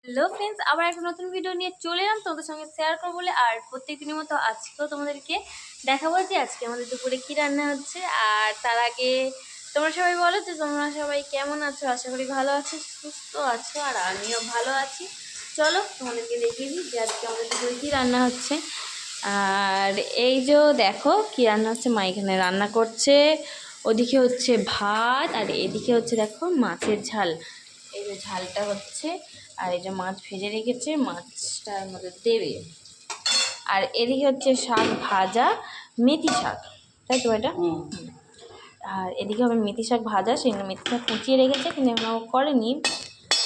Hello friends, আবার একটা নতুন ভিডিও নিয়ে চলে এলাম তোমাদের সঙ্গে শেয়ার করবো বলে। আর প্রত্যেকদিনের মতো আজকেও তোমাদেরকে দেখাবো যে আজকে আমাদের দুপুরে কী রান্না হচ্ছে। আর তার আগে তোমরা সবাই বলো যে তোমরা সবাই কেমন আছো। আশা করি ভালো আছো, সুস্থ আছো, আর আমিও ভালো আছি। চলো তোমাদেরকে দেখিয়ে দিই যে আজকে আমাদের দুপুরে কী রান্না হচ্ছে। আর এই যে দেখো কী রান্না হচ্ছে, মা এখানে রান্না করছে। ওদিকে হচ্ছে ভাত, আর এদিকে হচ্ছে দেখো মাছের ঝাল। এই যে ঝালটা হচ্ছে, আর এই যে মাছ ভেজে রেখেছে, মাছটার মধ্যে দেবে। আর এদিকে হচ্ছে শাক ভাজা, মেথি শাক, তাই তো এটা। আর এদিকে হবে মেথি শাক ভাজা, সেই মেথি শাক কুচিয়ে রেখেছে কিন্তু এখনো করেনি।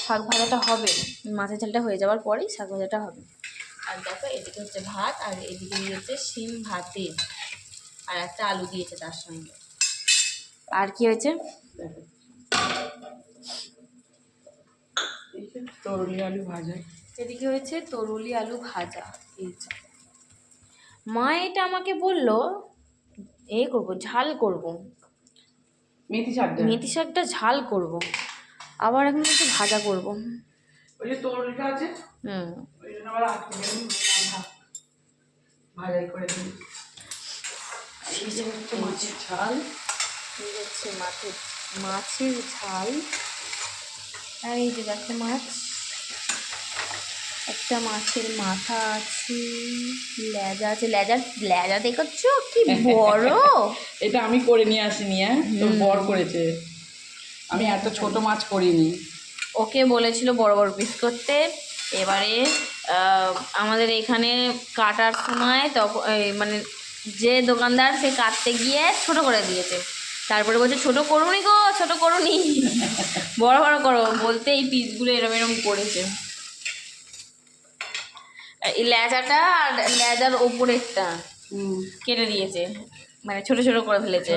শাক ভাজাটা হবে, মাছের ঝালটা হয়ে যাওয়ার পরেই শাক ভাজাটা হবে। আর দেখো এদিকে হচ্ছে ভাত, আর এদিকে দিয়েছে শিম ভাতে, আর একটা আলু দিয়েছে তার সঙ্গে। আর কি হয়েছে, তরুলি আলু ভাজা। এদিকে হয়েছে তরুলি আলু ভাজা। এই যে মা এটা আমাকে বললো এ করবো, ঝাল করব, মেথি শাকটা ঝাল করব, আবার এখন একটু ভাজা করব। ওই যে তরুলিটা আছে, ওই জন্য আবার ভাজাই করে দিই। এই যে মাছের ঝাল, এই হচ্ছে মাছের ঝাল। আর এই যে দেখো মাছ, একটা মাছের মাথা আছে, লেজা আছে, লেজা দেখছো কি বড়। এটা আমি করে নিয়ে আসিনি, তোর বর করেছে, আমি এত ছোট মাছ করিনি। ওকে বলেছিল বড় বড় পিস করতে। এবারে আমাদের এখানে কাটার সময় তখন মানে যে দোকানদার সে কাটতে গিয়ে ছোট করে দিয়েছে। তারপরে বলছে ছোট করুনি গো, ছোট করুনি, বড় বড় করো বলতে এই পিসগুলো এরম এরম করেছে। এই লেজাটা আর লেজার ওপরেরটা কেটে দিয়েছে, মানে ছোট ছোট করে ফেলেছে,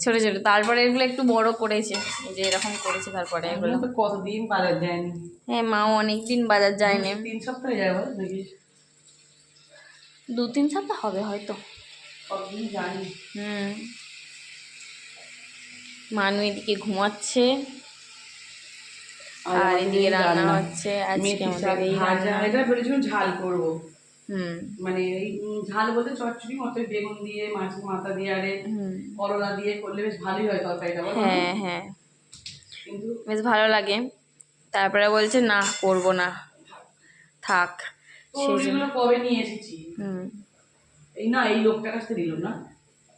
ছোট ছোট। তারপরে এগুলো একটু বড় করেছে, এই যে এরকম করেছে। তারপরে এগুলো তো কতদিন বাজার যায়নি। হ্যাঁ, মাও অনেকদিন বাজার যায়নি, 3 সপ্তাহ যাবো নাকি, 2-3 সপ্তাহ হবে হয়তো। কতদিন জানি। মানু এদিকে ঘুমাচ্ছে, আর এদিকে রান্না হচ্ছে আজকে আমাদের এই রান্না। এটা বলেছিলাম ঝাল করবো, মানে এই ঝাল বলতে চচ্চড়ি মতো বেগুন দিয়ে মাছের মাথা দিয়ে আরে করলা দিয়ে করলে বেশ ভালোই হয় তরকারিটা। হ্যাঁ হ্যাঁ, কিন্তু বেশ ভালো লাগে। তারপরে বলছে না করব না, থাক। সেগুলো কবে নিয়ে এসেছি, এই না এই লোকটার কাছে দিল না,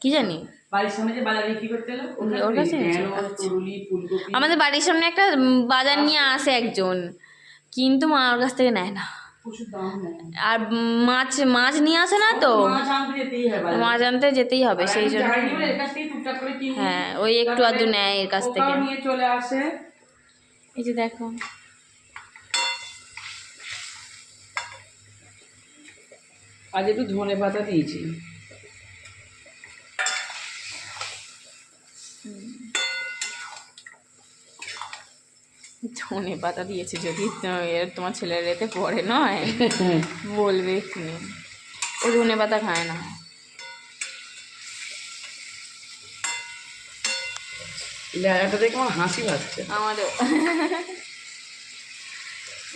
কি জানি বাড়ির সামনে যে বাজার বিক্রি করতে এলো ওর কাছে। আমাদের বাড়ির সামনে একটা বাজার নিয়ে আসে একজন, কিন্তু মা ওর কাছ থেকে নেয় না। আর মাছ নিয়ে আসে না তো, মাছ আনতে যেতেই হবে, সেই জন্য। হ্যাঁ, ওই একটু আধটু নেয় এর কাছ থেকে, নিয়ে চলে আসে। এই যে দেখো আজ একটু ধনে পাতা দিয়েছি। ধনে পাতা দিয়েছে, যদি তোমার ছেলের এতে পড়ে নয় বলবে এক্ষুনি, ও ধনে পাতা খায় না। লেয়াটা দেখে আমার হাসি পাচ্ছে আমারও।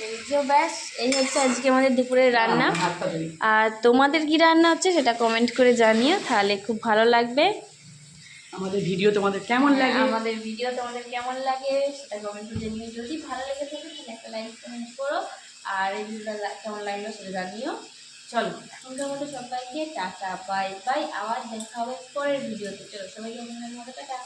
এই যে ব্যাস, এই হচ্ছে আজকে আমাদের দুপুরের রান্না। আর তোমাদের কি রান্না হচ্ছে সেটা কমেন্ট করে জানিও, তাহলে খুব ভালো লাগবে। আমাদের ভিডিও তোমাদের কেমন লাগে, সেটা কমেন্ট করে জানিও। যদি ভালো লেগে থাকে তাহলে একটা লাইক কমেন্ট করো, আর এই ভিডিওটা কেমন লাগলো সেটা জানিও। চলো এখনকার মতো সবাইকে টাটা, বাই বাই। আবার দেখা হবে পরের ভিডিওতে। চলো সবাইকে টাটা।